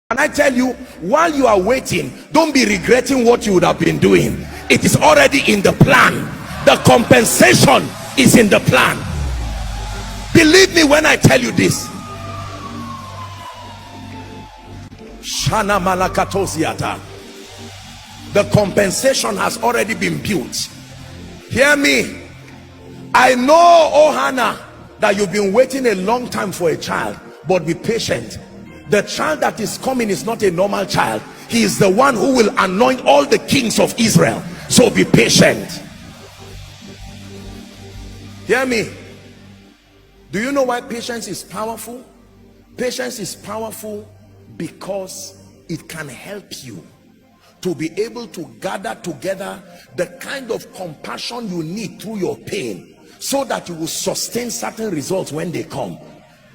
And I tell you, while you are waiting, don't be regretting what you would have been doing. It is already in the plan. The compensation is in the plan. Believe me when I tell you this. Shana Malakatosiata. The compensation has already been built. Hear me. I know, oh Hannah, that you've been waiting a long time for a child, but be patient. The child that is coming is not a normal child. He is the one who will anoint all the kings of Israel. So be patient. Hear me. Do you know why patience is powerful? Patience is powerful because it can help you to be able to gather together the kind of compassion you need through your pain, so that you will sustain certain results when they come.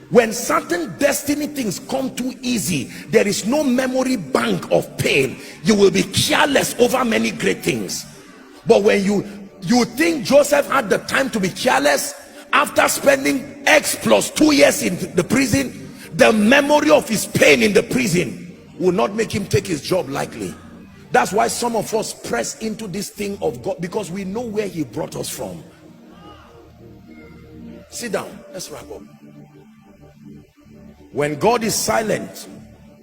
When certain destiny things come too easy, there is no memory bank of pain. You will be careless over many great things. But when you think Joseph had the time to be careless after spending X+2 years in the prison, the memory of his pain in the prison will not make him take his job lightly. That's why some of us press into this thing of God, because we know where he brought us from. Sit down, let's wrap up. When God is silent,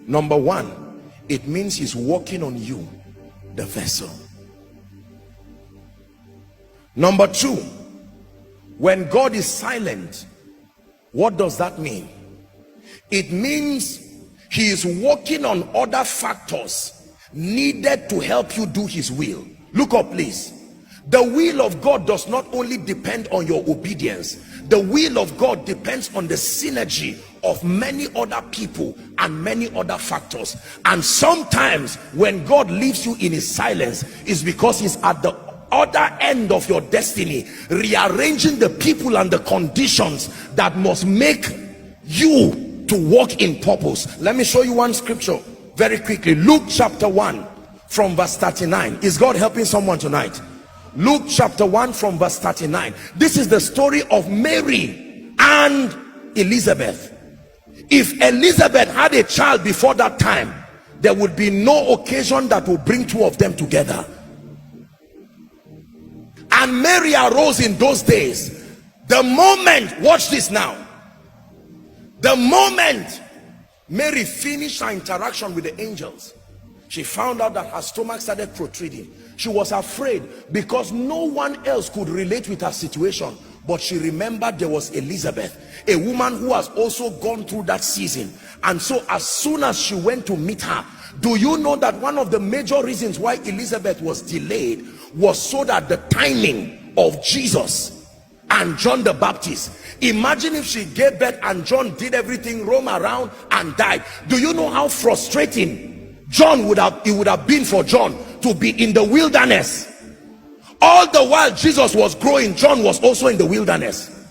number one, it means he's working on you, the vessel. Number two, when God is silent, what does that mean? It means he is working on other factors needed to help you do his will. Look up, please. The will of God does not only depend on your obedience. The will of God depends on the synergy of many other people and many other factors. And sometimes when God leaves you in his silence, is because he's at the other end of your destiny, rearranging the people and the conditions that must make you to walk in purpose. Let me show you one scripture very quickly. Luke chapter 1 from verse 39. Is God helping someone tonight? Luke chapter 1 from verse 39. This is the story of Mary and Elizabeth. If Elizabeth had a child before that time, there would be no occasion that will bring two of them together. And Mary arose in those days. The moment, watch this now, the moment Mary finished her interaction with the angels, she found out that her stomach started protruding. She was afraid because no one else could relate with her situation. But she remembered there was Elizabeth, a woman who has also gone through that season. And so as soon as she went to meet her, do you know that one of the major reasons why Elizabeth was delayed was so that the timing of Jesus and John the Baptist, imagine if she gave birth and John did everything, roam around and died. Do you know how frustrating it would have been for John to be in the wilderness? All the while Jesus was growing, John was also in the wilderness.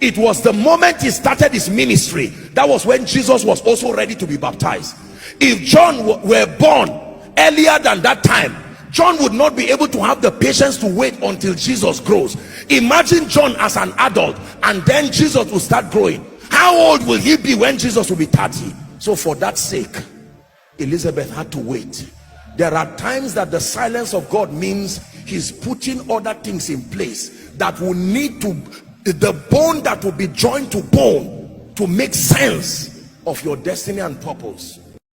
It was the moment he started his ministry, that was when Jesus was also ready to be baptized. If John were born earlier than that time, John would not be able to have the patience to wait until Jesus grows. Imagine John as an adult and then Jesus will start growing. How old will he be when Jesus will be 30? So for that sake, Elizabeth had to wait. There are times that the silence of God means he's putting other things in place that will need to, the bone that will be joined to bone to make sense of your destiny and purpose.